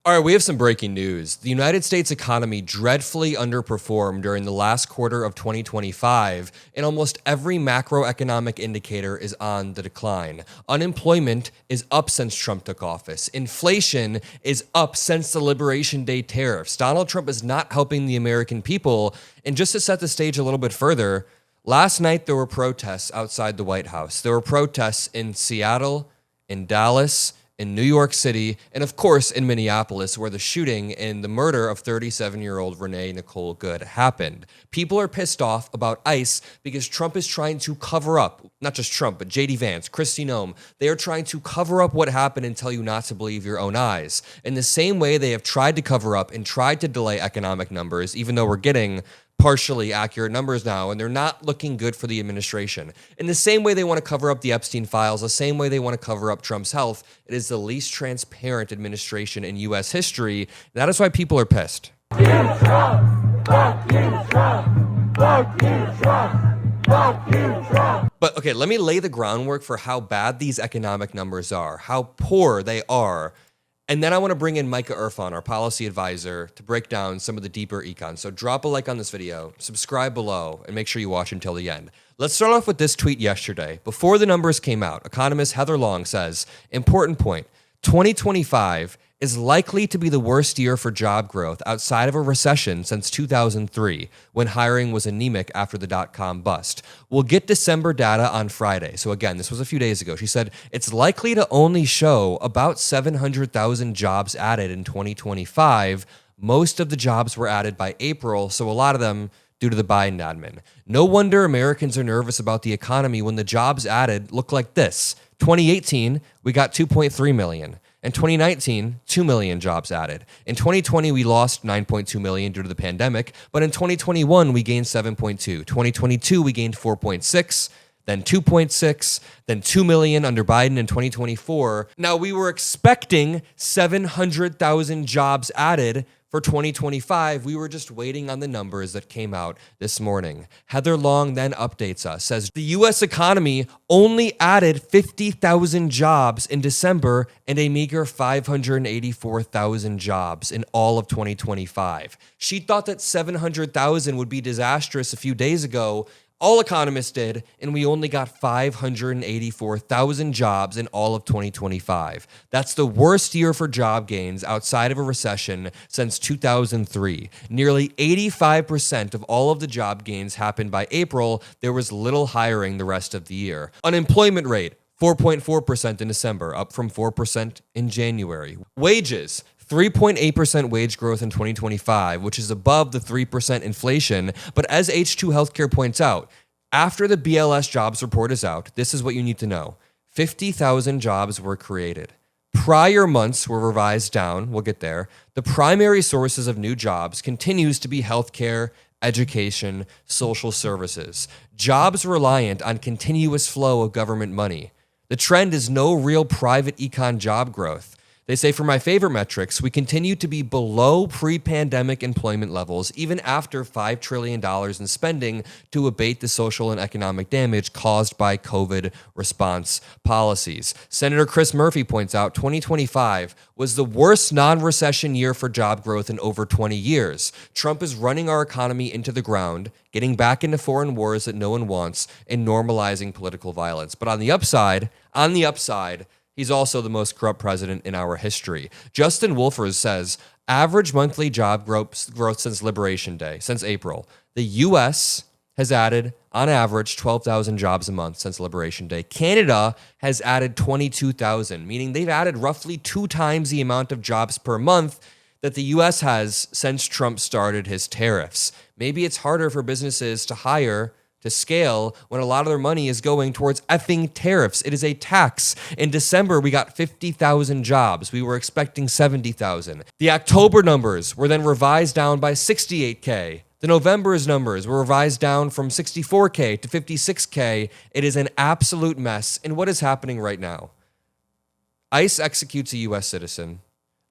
All right, we have some breaking news. The United States economy dreadfully underperformed during the last quarter of 2025, and almost every macroeconomic indicator is on the decline. Unemployment is up since Trump took office. Inflation is up since the Liberation Day tariffs. Donald Trump is not helping the American people. And just to set the stage a little bit further, last night there were protests outside the White House. There were protests in Seattle, in Dallas, in New York City, and of course in Minneapolis, where the shooting and the murder of 37-year-old Renee Nicole Good happened. People are pissed off about ICE because Trump is trying to cover up, not just Trump, but J.D. Vance, Kristi Noem. They are trying to cover up what happened and tell you not to believe your own eyes. In the same way they have tried to cover up and tried to delay economic numbers, even though we're getting partially accurate numbers now, and they're not looking good for the administration. In the same way they want to cover up the Epstein files, the same way they want to cover up Trump's health, it is the least transparent administration in U.S. history. That is why people are pissed. Fuck you, Trump! Fuck you, Trump! Fuck you, Trump! Fuck you, Trump! But okay, let me lay the groundwork for how bad these economic numbers are, how poor they are. And then I want to bring in Micah Erfan, our policy advisor, to break down some of the deeper econ. So drop a like on this video, subscribe below, and make sure you watch until the end. Let's start off with this tweet yesterday. Before the numbers came out, economist Heather Long says, important point, 2025 is likely to be the worst year for job growth outside of a recession since 2003, when hiring was anemic after the dot-com bust. We'll get December data on Friday. So again, this was a few days ago. She said, it's likely to only show about 700,000 jobs added in 2025. Most of the jobs were added by April, so a lot of them due to the Biden admin. No wonder Americans are nervous about the economy when the jobs added look like this. 2018, we got 2.3 million. In 2019, 2 million jobs added. In 2020, we lost 9.2 million due to the pandemic, but in 2021, we gained 7.2. 2022, we gained 4.6, then 2.6, then 2 million under Biden in 2024. Now, we were expecting 700,000 jobs added for 2025. We were just waiting on the numbers that came out this morning. Heather Long then updates us, says the U.S. economy only added 50,000 jobs in December and a meager 584,000 jobs in all of 2025. She thought that 700,000 would be disastrous a few days ago. All economists did, and we only got 584,000 jobs in all of 2025. That's the worst year for job gains outside of a recession since 2003. Nearly 85% of all of the job gains happened by April. There was little hiring the rest of the year. Unemployment rate, 4.4% in December, up from 4% in January. Wages, 3.8% wage growth in 2025, which is above the 3% inflation. But as H2 Healthcare points out, after the BLS jobs report is out, this is what you need to know. 50,000 jobs were created. Prior months were revised down. We'll get there. The primary sources of new jobs continues to be healthcare, education, social services. Jobs reliant on continuous flow of government money. The trend is no real private econ job growth. They say, for my favorite metrics, we continue to be below pre-pandemic employment levels, even after $5 trillion in spending to abate the social and economic damage caused by COVID response policies. Senator Chris Murphy points out 2025 was the worst non-recession year for job growth in over 20 years. Trump is running our economy into the ground, getting back into foreign wars that no one wants, and normalizing political violence. But on the upside, he's also the most corrupt president in our history. Justin Wolfers says, average monthly job growth since Liberation Day, since April. The U.S. has added, on average, 12,000 jobs a month since Liberation Day. Canada has added 22,000, meaning they've added roughly 2 times the amount of jobs per month that the U.S. has since Trump started his tariffs. Maybe it's harder for businesses to hire, to scale, when a lot of their money is going towards effing tariffs. It is a tax. In December, we got 50,000 jobs. We were expecting 70,000. The October numbers were then revised down by 68K. The November's numbers were revised down from 64K to 56K. It is an absolute mess. And what is happening right now? ICE executes a U.S. citizen.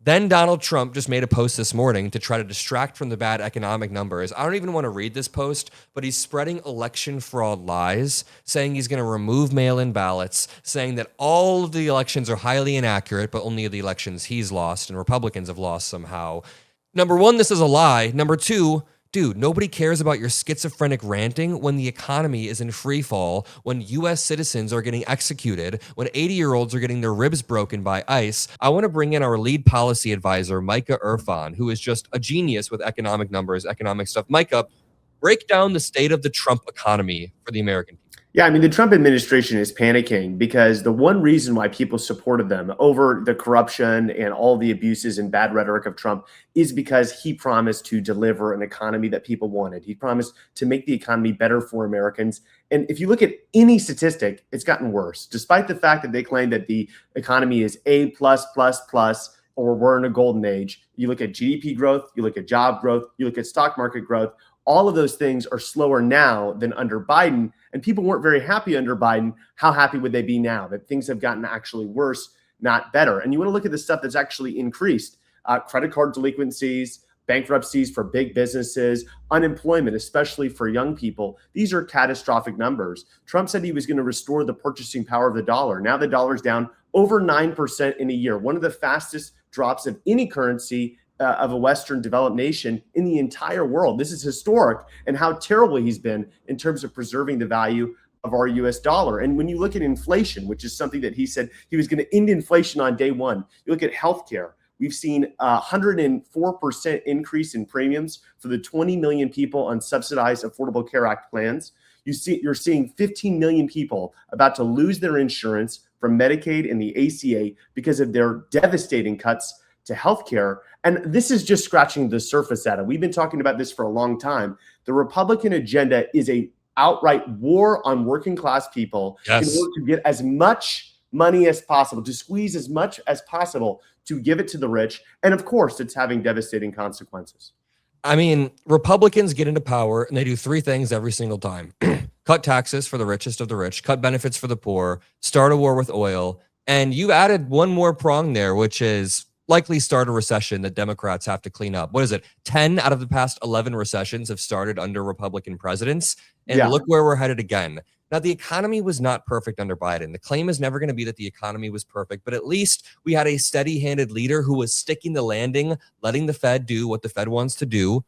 Then Donald Trump just made a post this morning to try to distract from the bad economic numbers. I don't even want to read this post, but he's spreading election fraud lies, saying he's going to remove mail-in ballots, saying that all of the elections are highly inaccurate, but only the elections he's lost and Republicans have lost somehow. Number one, this is a lie. Number two, dude, nobody cares about your schizophrenic ranting when the economy is in free fall, when U.S. citizens are getting executed, when 80-year-olds are getting their ribs broken by ICE. I want to bring in our lead policy advisor, Micah Erfan, who is just a genius with economic numbers, economic stuff. Micah, break down the state of the Trump economy for the American people. Yeah, I mean, the Trump administration is panicking because the one reason why people supported them over the corruption and all the abuses and bad rhetoric of Trump is because he promised to deliver an economy that people wanted. He promised to make the economy better for Americans. And if you look at any statistic, it's gotten worse, despite the fact that they claim that the economy is A+++, or we're in a golden age. You look at GDP growth, you look at job growth, you look at stock market growth. All of those things are slower now than under Biden. And people weren't very happy under Biden. How happy would they be now that things have gotten actually worse, not better? And you want to look at the stuff that's actually increased. Credit card delinquencies, bankruptcies for big businesses, unemployment, especially for young people. These are catastrophic numbers. Trump said he was going to restore the purchasing power of the dollar. Now the dollar's down over 9% in a year, one of the fastest drops of any currency of a Western developed nation in the entire world. This is historic, and how terrible he's been in terms of preserving the value of our US dollar. And when you look at inflation, which is something that he said he was going to end inflation on day one, you look at healthcare. We've seen a 104% increase in premiums for the 20 million people on subsidized Affordable Care Act plans. You're seeing 15 million people about to lose their insurance from Medicaid and the ACA because of their devastating cuts to healthcare. And this is just scratching the surface at it. We've been talking about this for a long time. The Republican agenda is a outright war on working class people in order to get as much money as possible, to squeeze as much as possible, to give it to the rich. And of course, it's having devastating consequences. I mean, Republicans get into power and they do three things every single time. Cut taxes for the richest of the rich, cut benefits for the poor, start a war with oil. And you added one more prong there, which is likely start a recession that Democrats have to clean up. What is it? 10 out of the past 11 recessions have started under Republican presidents. And look where we're headed again. Now, the economy was not perfect under Biden. The claim is never going to be that the economy was perfect, but at least we had a steady-handed leader who was sticking the landing, letting the Fed do what the Fed wants to do,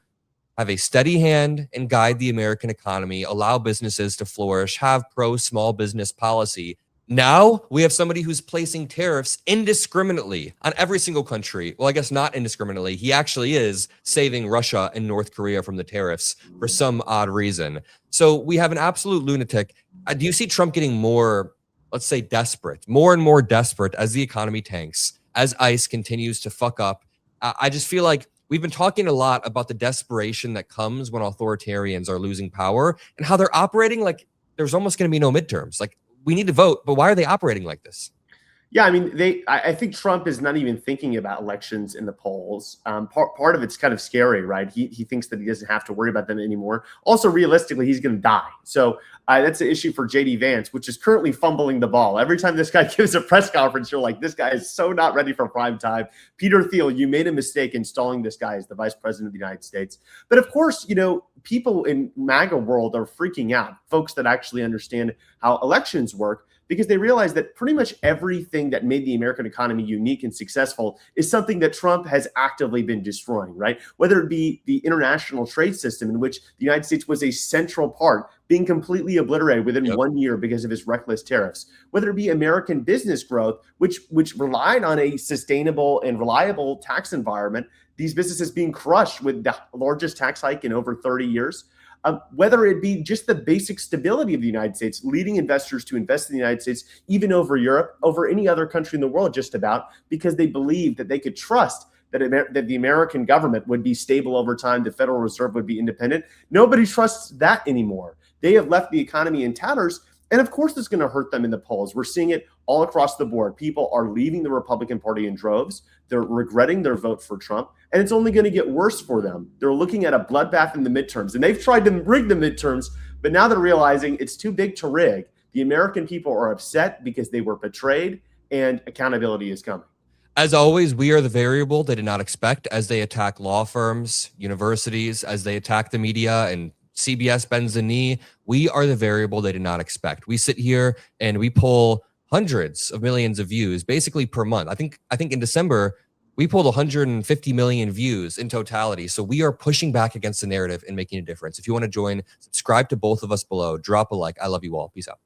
have a steady hand and guide the American economy, allow businesses to flourish, have pro-small business policy. Now we have somebody who's placing tariffs indiscriminately on every single country. Well, I guess not indiscriminately. He actually is saving Russia and North Korea from the tariffs for some odd reason. So we have an absolute lunatic. Do you see Trump getting more, let's say, desperate, more and more desperate as the economy tanks, as ICE continues to fuck up? I just feel like we've been talking a lot about the desperation that comes when authoritarians are losing power and how they're operating like there's almost going to be no midterms. Like, we need to vote, but why are they operating like this? Yeah, I mean, I think Trump is not even thinking about elections in the polls. Part of it's kind of scary, right? He thinks that he doesn't have to worry about them anymore. Also, realistically, he's going to die. So that's an issue for J.D. Vance, which is currently fumbling the ball. Every time this guy gives a press conference, you're like, this guy is so not ready for prime time. Peter Thiel, you made a mistake installing this guy as the vice president of the United States. But of course, you know, people in MAGA world are freaking out, folks that actually understand how elections work, because they realize that pretty much everything that made the American economy unique and successful is something that Trump has actively been destroying, right? Whether it be the international trade system, in which the United States was a central part, being completely obliterated within 1 year because of his reckless tariffs. Whether it be American business growth, which relied on a sustainable and reliable tax environment, these businesses being crushed with the largest tax hike in over 30 years. Whether it be just the basic stability of the United States, leading investors to invest in the United States, even over Europe, over any other country in the world, just about, because they believed that they could trust that the American government would be stable over time, the Federal Reserve would be independent. Nobody trusts that anymore. They have left the economy in tatters. And of course, it's going to hurt them in the polls. We're seeing it all across the board. People are leaving the Republican Party in droves. They're regretting their vote for Trump, and it's only going to get worse for them. They're looking at a bloodbath in the midterms, and they've tried to rig the midterms, but now they're realizing it's too big to rig. The American people are upset because they were betrayed, and accountability is coming. As always, we are the variable they did not expect as they attack law firms, universities, as they attack the media, and CBS bends the knee. We are the variable they did not expect. We sit here and we pull hundreds of millions of views basically per month. I think in December, we pulled 150 million views in totality. So we are pushing back against the narrative and making a difference. If you want to join, subscribe to both of us below, drop a like. I love you all. Peace out.